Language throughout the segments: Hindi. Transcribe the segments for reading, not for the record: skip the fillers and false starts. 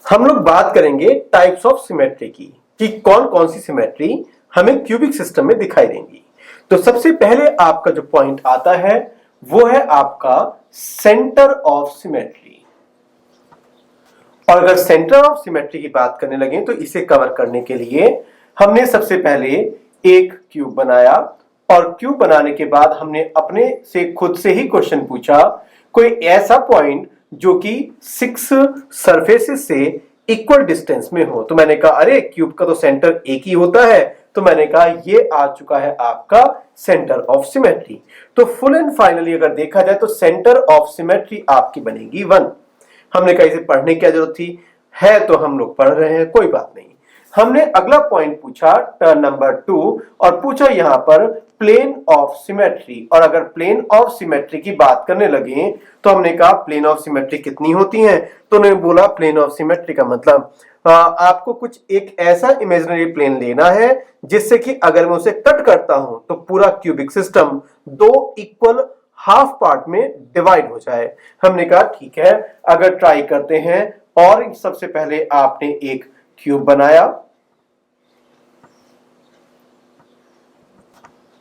हम लोग बात करेंगे टाइप्स ऑफ सिमेट्री की कि कौन कौन सी सिमेट्री हमें क्यूबिक सिस्टम में दिखाई देंगी। तो सबसे पहले आपका जो पॉइंट आता है वो है आपका सेंटर ऑफ सिमेट्री। और अगर सेंटर ऑफ सिमेट्री की बात करने लगे तो इसे कवर करने के लिए हमने सबसे पहले एक क्यूब बनाया और क्यूब बनाने के बाद हमने अपने से खुद से ही क्वेश्चन पूछा कोई ऐसा पॉइंट जो कि 6 सरफेसेस से इक्वल डिस्टेंस में हो। तो मैंने कहा अरे क्यूब का तो सेंटर एक ही होता है, तो मैंने कहा ये आ चुका है आपका सेंटर ऑफ सिमेट्री। तो फुल एंड फाइनली अगर देखा जाए तो सेंटर ऑफ सिमेट्री आपकी बनेगी 1। हमने कहा इसे पढ़ने की जरूरत थी, है तो हम लोग पढ़ रहे हैं, कोई बात नहीं। हमने अगला पॉइंट पूछा टर्न नंबर 2 और पूछा यहां पर प्लेन ऑफ सिमेट्री। और अगर प्लेन ऑफ सिमेट्री की बात करने लगे तो हमने कहा प्लेन ऑफ सिमेट्री कितनी होती हैं। तो उन्होंने बोला प्लेन ऑफ सिमेट्री का मतलब आपको कुछ एक ऐसा इमेजिनरी प्लेन लेना है जिससे कि अगर मैं उसे कट करता हूं तो पूरा cubic system 2 equal half part में डिवाइड हो जाए। हमने कहा ठीक है, अगर ट्राई करते हैं। और सबसे पहले आपने एक क्यूब बनाया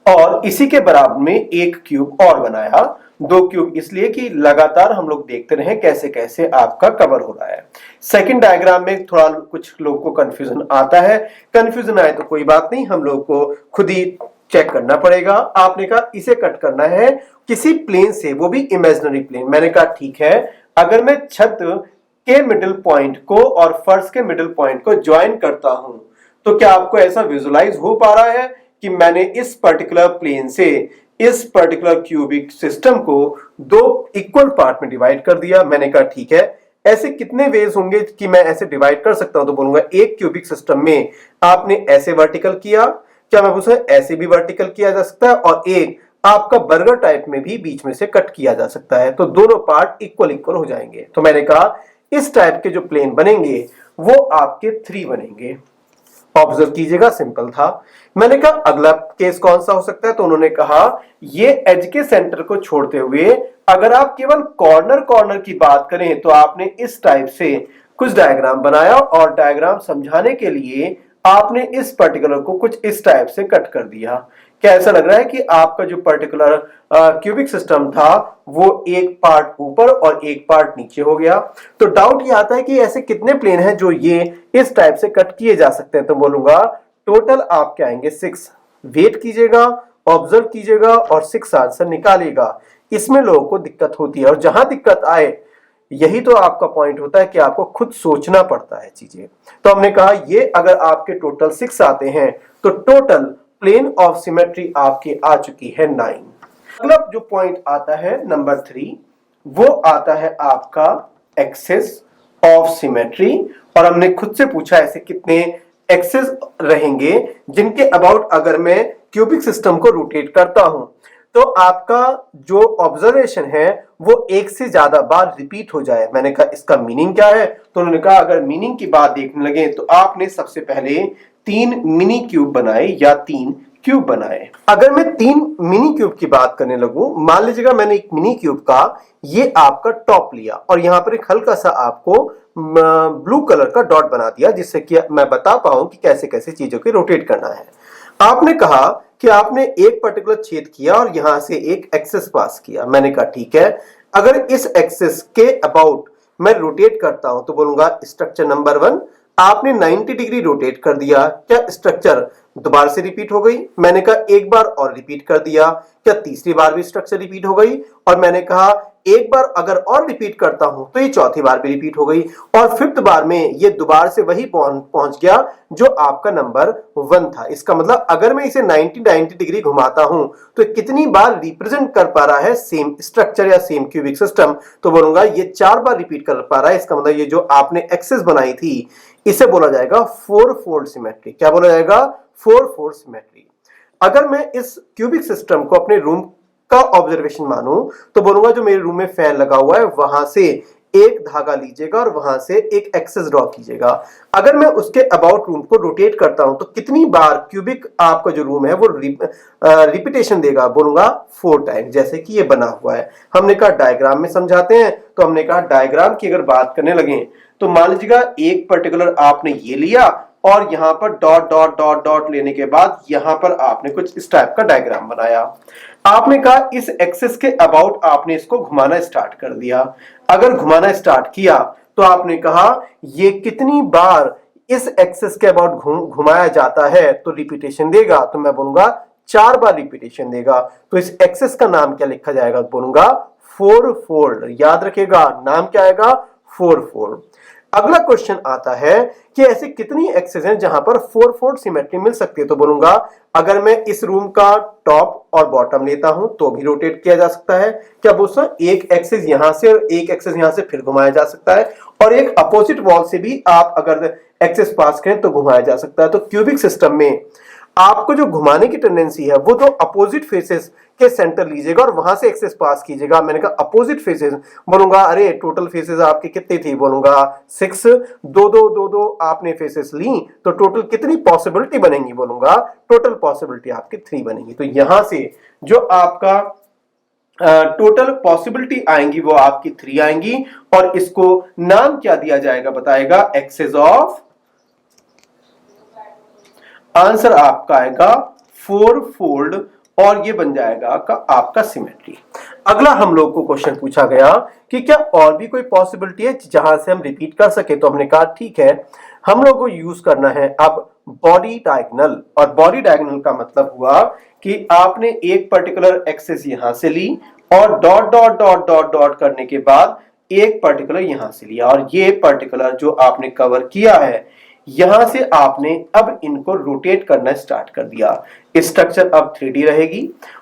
और इसी के बराबर में एक क्यूब और बनाया। 2 क्यूब इसलिए कि लगातार हम लोग देखते रहे कैसे कैसे आपका कवर हो रहा है। सेकंड डायग्राम में थोड़ा कुछ लोगों को कंफ्यूजन आता है, कंफ्यूजन आए तो कोई बात नहीं, हम लोग को खुद ही चेक करना पड़ेगा। आपने कहा इसे कट करना है किसी प्लेन से, वो भी इमेजिनरी प्लेन। मैंने कहा ठीक है, अगर मैं छत के मिडिल पॉइंट को और फर्श के मिडिल पॉइंट को ज्वाइन करता हूं तो क्या आपको ऐसा विजुलाइज हो पा रहा है कि मैंने इस पर्टिकुलर प्लेन से इस पर्टिकुलर क्यूबिक सिस्टम को 2 इक्वल पार्ट में डिवाइड कर दिया। मैंने कहा ठीक है, ऐसे कितने वेज होंगे कि मैं ऐसे डिवाइड कर सकता हूं। तो बोलूंगा एक क्यूबिक सिस्टम में आपने ऐसे वर्टिकल किया, क्या मैं उसे ऐसे भी वर्टिकल किया जा सकता है, और एक आपका बर्गर टाइप में भी बीच में से कट किया जा सकता है, तो दोनों पार्ट इक्वल इक्वल हो जाएंगे। तो मैंने कहा इस टाइप के जो प्लेन बनेंगे वो आपके 3 बनेंगे। ऑब्जर्व कीजिएगा, सिंपल था। मैंने कहा अगला केस कौन सा हो सकता है, तो उन्होंने कहा ये एज के सेंटर को छोड़ते हुए अगर आप केवल कॉर्नर कॉर्नर की बात करें तो आपने इस टाइप से कुछ डायग्राम बनाया और डायग्राम समझाने के लिए आपने इस पर्टिकुलर को कुछ इस टाइप से कट कर दिया। क्या ऐसा लग रहा है कि आपका जो पर्टिकुलर क्यूबिक सिस्टम था वो एक पार्ट ऊपर और एक पार्ट नीचे हो गया। तो डाउट ये आता है कि ऐसे कितने प्लेन हैं जो ये इस टाइप से कट किए जा सकते हैं। तो बोलूंगा टोटल आपके आएंगे 6। वेट कीजिएगा, ऑब्जर्व कीजिएगा और 6 आंसर निकालिएगा। इसमें लोगों को दिक्कत होती है और जहां दिक्कत आए यही तो आपका पॉइंट होता है कि आपको खुद सोचना पड़ता है चीजें। तो हमने कहा ये अगर आपके टोटल 6 आते हैं तो टोटल प्लेन ऑफ सिमेट्री आपकी आ चुकी है 9। अगला जो पॉइंट आता है नंबर 3 वो आता है आपका एक्सेस ऑफ सिमेट्री। और हमने खुद से पूछा ऐसे कितने एक्सेस रहेंगे जिनके अबाउट अगर मैं क्यूबिक सिस्टम को रोटेट करता हूं तो आपका जो ऑब्जर्वेशन है वो एक से ज्यादा बार रिपीट हो जाए। मैंने कहा इसका मीनिंग क्या है, तो उन्होंने कहा अगर मीनिंग की बात देखने लगे तो आपने सबसे पहले 3 मिनी क्यूब बनाए या 3 क्यूब बनाए। अगर मैं 3 मिनी क्यूब की बात करने लगूं, मान लीजिएगा मैंने एक मिनी क्यूब का ये आपका टॉप लिया और यहां पर एक हल्का सा आपको ब्लू कलर का डॉट बना दिया जिससे कि मैं बता पाऊं कि कैसे कैसे चीजों को रोटेट करना है। आपने कहा कि आपने एक पर्टिकुलर छेद किया और यहां से एक एक्सेस पास किया। मैंने कहा ठीक है, अगर इस एक्सेस के अबाउट मैं रोटेट करता हूं तो बोलूंगा स्ट्रक्चर नंबर 1 आपने 90 डिग्री रोटेट कर दिया। क्या स्ट्रक्चर दोबारा से रिपीट हो गई? मैंने कहा एक बार और रिपीट कर दिया। क्या तीसरी बार भी स्ट्रक्चर रिपीट हो गई? और मैंने कहा एक बार अगर और रिपीट करता हूं तो ये चौथी बार भी रिपीट हो गई और फिफ्थ बार में ये दोबारा से वही पहुंच गया जो आपका नंबर 1 था। इसका मतलब अगर मैं इसे 90 डिग्री घुमाता हूं तो कितनी बार रिप्रेजेंट कर पा रहा है सेम स्ट्रक्चर या सेम क्यूबिक सिस्टम, तो बोलूंगा ये 4 बार रिपीट कर पा रहा है। इसका मतलब ये जो आपने एक्सेस बनाई थी इसे बोला जाएगा 4 फोल्ड सिमेट्री। क्या बोला जाएगा? 4 फोल्ड सिमेट्री। अगर मैं इस क्यूबिक सिस्टम को अपने रूम का ऑब्जर्वेशन मानूं तो बोलूंगा जो मेरे रूम में फैन लगा हुआ है वहां से एक धागा लीजिएगा और वहां से एक एक्सेस ड्रॉ कीजिएगा। अगर मैं उसके अबाउट रूम को रोटेट करता हूं तो कितनी बार क्यूबिक आपका जो रूम है वो रिपीटेशन देगा, बोलूंगा 4 टाइम, जैसे कि ये बना हुआ है। हमने कहा डायग्राम में समझाते हैं, तो हमने कहा डायग्राम की अगर बात करने लगे तो मान लीजिएगा एक पर्टिकुलर आपने ये लिया और यहां पर डॉट डॉट डॉट डॉट लेने के बाद यहां पर आपने कुछ इस टाइप का डायग्राम बनाया। आपने कहा इस एक्सिस के अबाउट आपने इसको घुमाना स्टार्ट कर दिया। अगर घुमाना स्टार्ट किया तो आपने कहा ये कितनी बार इस एक्सिस के अबाउट घुमाया जाता है तो रिपीटेशन देगा, तो मैं बोलूंगा 4 बार रिपीटेशन देगा। तो इस एक्सिस का नाम क्या लिखा जाएगा, बोलूंगा 4 फोल्ड। याद रखिएगा नाम क्या आएगा, 4 फोल्ड। अगला क्वेश्चन आता है कि ऐसी कितनी एक्सेस हैं जहां पर 4 फोल्ड सिमेट्री मिल सकती है, तो बोलूंगा अगर मैं इस रूम का टॉप और बॉटम लेता हूं तो भी रोटेट किया जा सकता है। क्या बोलते हैं, एक एक्सेस यहां से और एक एक्सेस यहां से फिर घुमाया जा सकता है, और एक अपोजिट वॉल से भी आप अगर एक्सेस पास करें तो घुमाया जा सकता है। तो क्यूबिक सिस्टम में आपको जो घुमाने की टेंडेंसी है वो तो अपोजिट फेसेस के सेंटर लीजिएगा और वहां से एक्सेस पास कीजिएगा। मैंने कहा अपोजिट फेसेस, बोलूंगा अरे टोटल फेसेस आपके कितने थी, बोलूंगा 6, दो आपने फेसेस ली तो टोटल कितनी पॉसिबिलिटी बनेंगी, बोलूंगा टोटल पॉसिबिलिटी आपकी 3 बनेंगी। तो यहां से जो आपका टोटल पॉसिबिलिटी आएंगी वो आपकी 3 आएंगी, और इसको नाम क्या दिया जाएगा बताएगा, एक्सेस ऑफ, आंसर आपका आएगा 4 फोल्ड, और ये बन जाएगा आपका सिमेट्री। अगला हम लोग को क्वेश्चन पूछा गया कि क्या और भी कोई पॉसिबिलिटी है जहां से हम रिपीट कर सके, तो हमने कहा ठीक है, हम लोग को यूज करना है अब बॉडी डायगोनल। और बॉडी डायगोनल का मतलब हुआ कि आपने एक पर्टिकुलर एक्सेस यहां से ली और dot dot dot dot dot करने के बाद एक पर्टिकुलर यहां से लिया, और ये पर्टिकुलर जो आपने कवर किया है यहां से आपने अब इनको रोटेट करना स्टार्ट कर दिया। स्ट्रक्चर अब 3D रहेगी,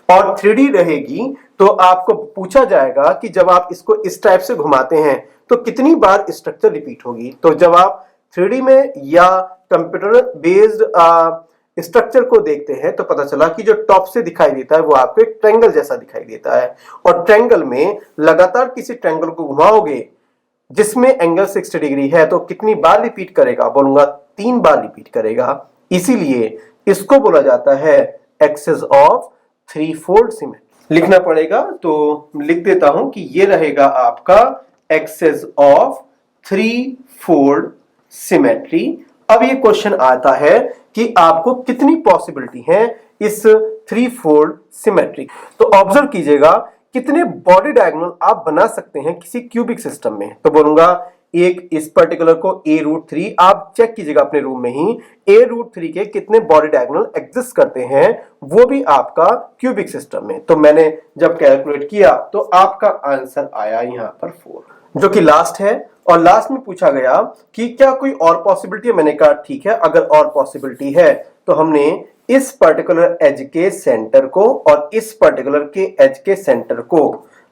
और 3D रहेगी तो आपको पूछा जाएगा कि जब आप इसको इस टाइप से घुमाते हैं तो कितनी बार स्ट्रक्चर रिपीट होगी। तो जब आप 3D में या कंप्यूटर बेस्ड स्ट्रक्चर को देखते हैं तो पता चला कि जो टॉप से दिखाई देता है वो आपको एक ट्रायंगल जैसा दिखाई देता है, और ट्रायंगल में लगातार किसी ट्रायंगल को घुमाओगे जिसमें एंगल 60 डिग्री है तो कितनी बार रिपीट करेगा, बोलूंगा 3 बार रिपीट करेगा। इसीलिए इसको बोला जाता है एक्सेस ऑफ 3 फोल्ड सिमेट्री। लिखना पड़ेगा तो लिख देता हूं कि ये रहेगा आपका एक्सेस ऑफ 3 फोल्ड सिमेट्री। अब ये क्वेश्चन आता है कि आपको कितनी पॉसिबिलिटी है इस 3 फोल्ड सिमेट्री। तो ऑब्जर्व कीजिएगा कितने बॉडी डायगोनल आप बना सकते हैं किसी क्यूबिक सिस्टम में। तो बोलूंगा एक इस पर्टिकुलर को a√3, आप चेक कीजिएगा अपने रूम में ही a√3 के कितने बॉडी डायगोनल एग्जिस्ट करते हैं, वो भी आपका क्यूबिक सिस्टम में। तो मैंने जब कैलकुलेट किया तो आपका आंसर आया यहां पर 4, जो कि लास्ट है। और लास्ट में पूछा गया कि क्या कोई और पॉसिबिलिटी है, मैंने कहा ठीक है, अगर और पॉसिबिलिटी है तो हमने इस पर्टिकुलर एज के सेंटर को और इस पर्टिकुलर के एज के सेंटर को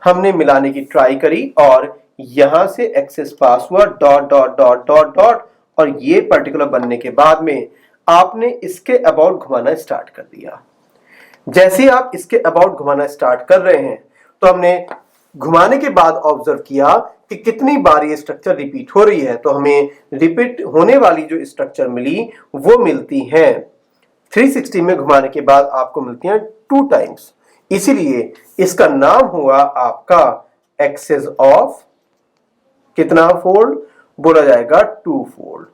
हमने मिलाने की ट्राई करी, और यहां से एक्सेस पास हुआ dot dot dot dot dot, और ये पर्टिकुलर बनने के बाद में आपने इसके अबाउट घुमाना स्टार्ट कर दिया। जैसे ही आप इसके अबाउट घुमाना स्टार्ट कर रहे हैं तो हमने घुमाने के बाद ऑब्जर्व किया कि कितनी बार ये स्ट्रक्चर रिपीट हो रही है। तो हमें रिपीट होने वाली जो स्ट्रक्चर मिली वो मिलती है 360 में घुमाने के बाद आपको मिलती हैं 2 टाइम्स। इसीलिए इसका नाम हुआ आपका एक्सेस ऑफ कितना फोल्ड, बोला जाएगा 2 फोल्ड,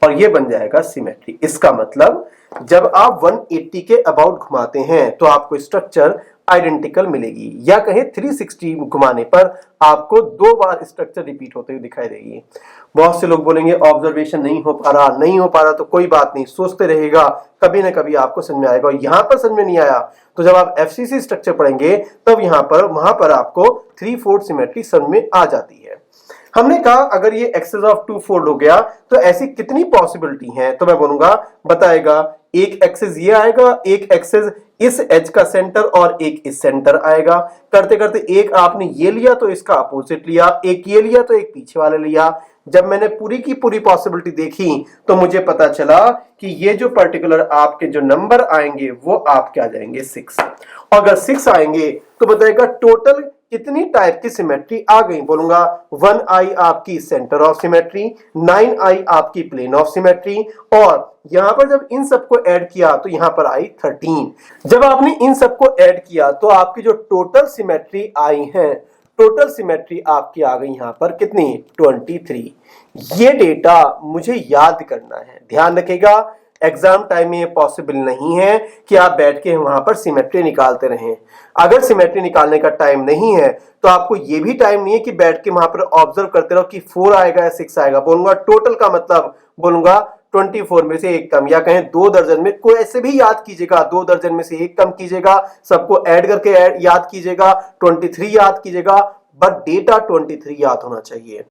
और ये बन जाएगा सिमेट्री। इसका मतलब जब आप 180 के अबाउट घुमाते हैं तो आपको स्ट्रक्चर आइडेंटिकल मिलेगी, या कहें 360 घुमाने पर आपको 2 बार स्ट्रक्चर रिपीट होते हुए दिखाई देगी। बहुत से लोग बोलेंगे ऑब्जर्वेशन नहीं हो पा रहा, तो कोई बात नहीं, सोचते रहेगा, कभी ना कभी आपको समझ में आएगा। और यहां पर समझ में नहीं आया तो जब आप एफसीसी स्ट्रक्चर पढ़ेंगे तब वहां पर आपको 3 फोल्ड सिमेट्री समझ में आ जाती है। हमने कहा अगर ये एक्सेस ऑफ 2 फोल्ड हो गया तो ऐसी कितनी पॉसिबिलिटी है, तो मैं बोलूंगा बताएगा एक एक्सेस ये आएगा, एक एक्सेस इस एज का सेंटर और एक इस सेंटर आएगा। करते करते एक आपने ये लिया तो इसका अपोजिट लिया, एक ये लिया तो एक पीछे वाले लिया। जब मैंने पूरी की पूरी पॉसिबिलिटी देखी तो मुझे पता चला कि ये जो पर्टिकुलर आपके जो नंबर आएंगे वो आपके आ जाएंगे 6। अगर 6 आएंगे तो बताएगा टोटल कितनी टाइप की सिमेट्री आ गई, बोलूंगा 1i आपकी सेंटर ऑफ सिमेट्री, 9i आपकी प्लेन ऑफ सिमेट्री, और यहां पर जब इन सबको ऐड किया तो यहां पर आई 13। जब आपने इन सबको ऐड किया तो आपकी जो टोटल सिमेट्री आई है, टोटल सिमेट्री आपकी आ गई यहां पर कितनी, 23। ये डेटा मुझे याद करना है, ध्यान रखिएगा। एग्जाम टाइम में ये पॉसिबल नहीं है कि आप बैठ के वहां पर सिमेट्री निकालते रहें। अगर सिमेट्री निकालने का टाइम नहीं है तो आपको ये भी टाइम नहीं है कि बैठ के वहां पर ऑब्जर्व करते रहो कि 4 आएगा या 6 आएगा। बोलूंगा टोटल का मतलब, बोलूंगा 24 में से एक कम, या कहें 2 दर्जन में, कोई ऐसे भी याद कीजिएगा, 2 दर्जन में से एक कम कीजिएगा, सबको ऐड करके याद कीजिएगा, 23 याद कीजिएगा, बट डेटा 23 याद होना चाहिए।